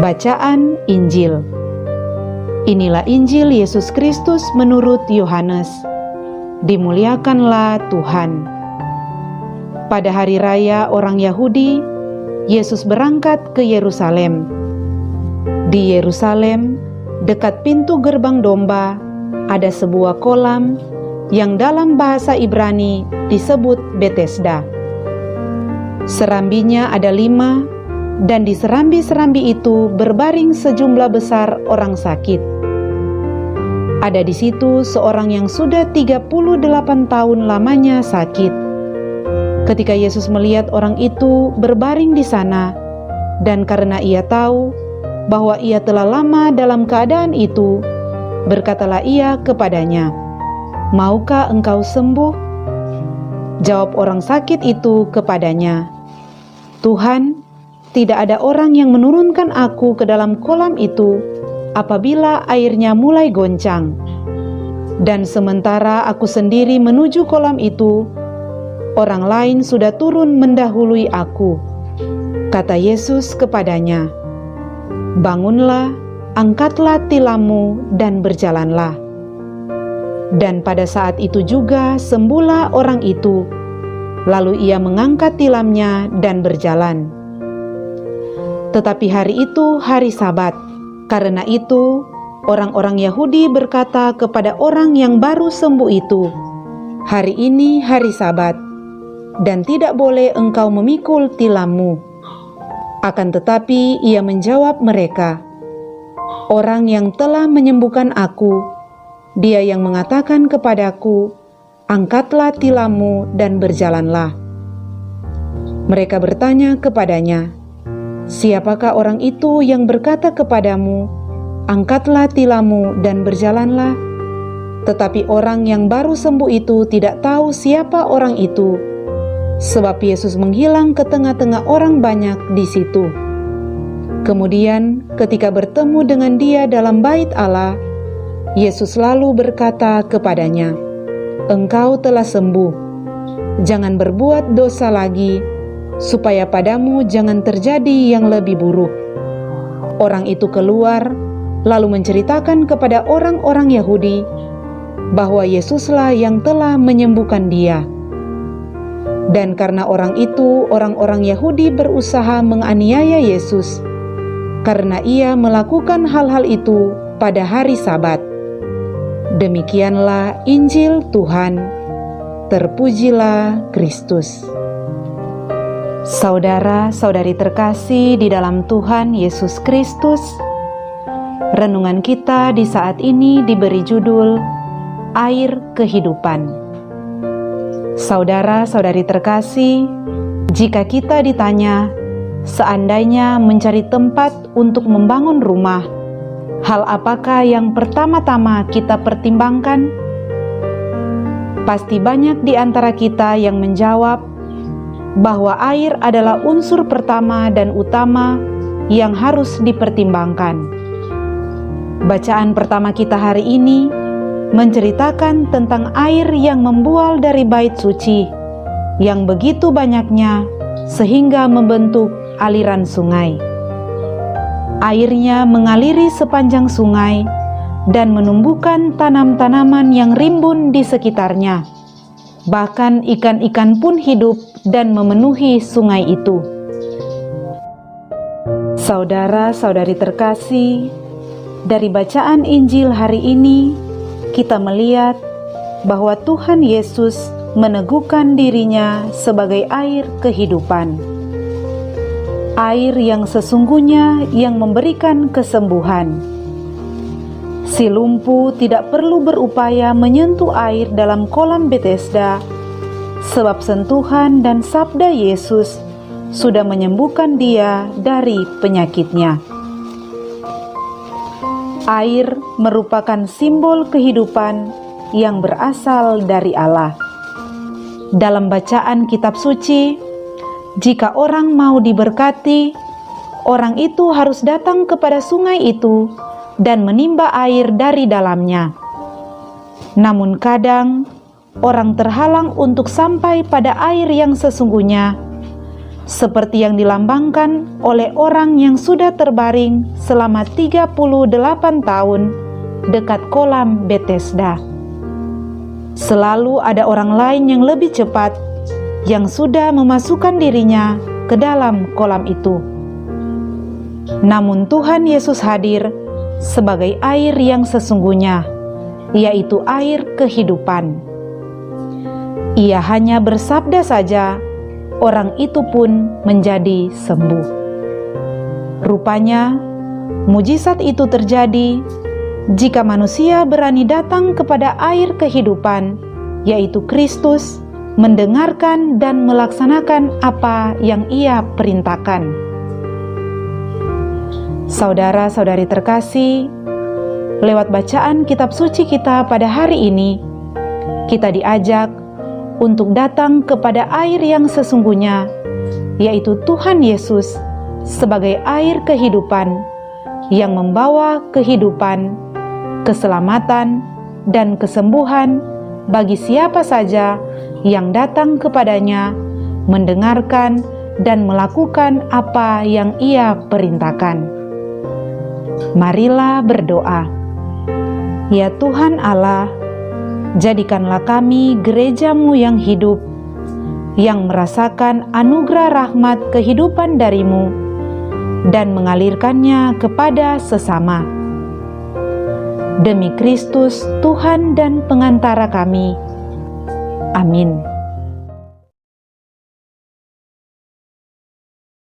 Bacaan Injil. Inilah Injil Yesus Kristus menurut Yohanes. Dimuliakanlah Tuhan. Pada hari raya orang Yahudi, Yesus berangkat ke Yerusalem. Di Yerusalem, dekat pintu gerbang domba, ada sebuah kolam yang dalam bahasa Ibrani disebut Betesda. Serambinya ada 5, dan di serambi-serambi itu berbaring sejumlah besar orang sakit. Ada di situ seorang yang sudah 38 tahun lamanya sakit. Ketika Yesus melihat orang itu berbaring di sana, dan karena ia tahu bahwa ia telah lama dalam keadaan itu, berkatalah ia kepadanya, "Maukah engkau sembuh?" Jawab orang sakit itu kepadanya, "Tuhan, tidak ada orang yang menurunkan aku ke dalam kolam itu apabila airnya mulai goncang. Dan sementara aku sendiri menuju kolam itu, orang lain sudah turun mendahului aku." Kata Yesus kepadanya, "Bangunlah, angkatlah tilammu dan berjalanlah." Dan pada saat itu juga sembuhlah orang itu, lalu ia mengangkat tilamnya dan berjalan. Tetapi hari itu hari Sabat. Karena itu, orang-orang Yahudi berkata kepada orang yang baru sembuh itu, "Hari ini hari Sabat, dan tidak boleh engkau memikul tilammu." Akan tetapi ia menjawab mereka, "Orang yang telah menyembuhkan aku, dia yang mengatakan kepadaku, 'Angkatlah tilammu dan berjalanlah.'" Mereka bertanya kepadanya, "Siapakah orang itu yang berkata kepadamu, 'Angkatlah tilammu dan berjalanlah'?" Tetapi orang yang baru sembuh itu tidak tahu siapa orang itu, sebab Yesus menghilang ke tengah-tengah orang banyak di situ. Kemudian ketika bertemu dengan dia dalam bait Allah, Yesus lalu berkata kepadanya, "Engkau telah sembuh. Jangan berbuat dosa lagi, supaya padamu jangan terjadi yang lebih buruk." Orang itu keluar, lalu menceritakan kepada orang-orang Yahudi bahwa Yesuslah yang telah menyembuhkan dia. Dan karena orang itu, orang-orang Yahudi berusaha menganiaya Yesus, karena ia melakukan hal-hal itu pada hari Sabat. Demikianlah Injil Tuhan. Terpujilah Kristus. Saudara-saudari terkasih di dalam Tuhan Yesus Kristus, renungan kita di saat ini diberi judul Air Kehidupan. Saudara-saudari terkasih, jika kita ditanya, seandainya mencari tempat untuk membangun rumah, hal apakah yang pertama-tama kita pertimbangkan? Pasti banyak di antara kita yang menjawab bahwa air adalah unsur pertama dan utama yang harus dipertimbangkan. Bacaan pertama kita hari ini menceritakan tentang air yang membual dari bait suci, yang begitu banyaknya sehingga membentuk aliran sungai. Airnya mengaliri sepanjang sungai dan menumbuhkan tanam-tanaman yang rimbun di sekitarnya. Bahkan ikan-ikan pun hidup dan memenuhi sungai itu. Saudara-saudari terkasih, dari bacaan Injil hari ini, kita melihat bahwa Tuhan Yesus meneguhkan dirinya sebagai air kehidupan. Air yang sesungguhnya yang memberikan kesembuhan. Si lumpuh tidak perlu berupaya menyentuh air dalam kolam Betesda, sebab sentuhan dan sabda Yesus sudah menyembuhkan dia dari penyakitnya. Air merupakan simbol kehidupan yang berasal dari Allah. Dalam bacaan kitab suci, jika orang mau diberkati, orang itu harus datang kepada sungai itu dan menimba air dari dalamnya. Namun kadang orang terhalang untuk sampai pada air yang sesungguhnya seperti yang dilambangkan oleh orang yang sudah terbaring selama 38 tahun dekat kolam Bethesda. Selalu ada orang lain yang lebih cepat yang sudah memasukkan dirinya ke dalam kolam itu. Namun Tuhan Yesus hadir sebagai air yang sesungguhnya, yaitu air kehidupan. Ia hanya bersabda saja, orang itu pun menjadi sembuh. Rupanya, mujizat itu terjadi jika manusia berani datang kepada air kehidupan, yaitu Kristus, mendengarkan dan melaksanakan apa yang Ia perintahkan. Saudara-saudari terkasih, lewat bacaan kitab suci kita pada hari ini, kita diajak untuk datang kepada air yang sesungguhnya, yaitu Tuhan Yesus sebagai air kehidupan yang membawa kehidupan, keselamatan, dan kesembuhan bagi siapa saja yang datang kepadanya, mendengarkan dan melakukan apa yang Ia perintahkan. Marilah berdoa. Ya Tuhan Allah, jadikanlah kami gereja-Mu yang hidup, yang merasakan anugerah rahmat kehidupan dari-Mu dan mengalirkannya kepada sesama. Demi Kristus, Tuhan dan pengantara kami. Amin.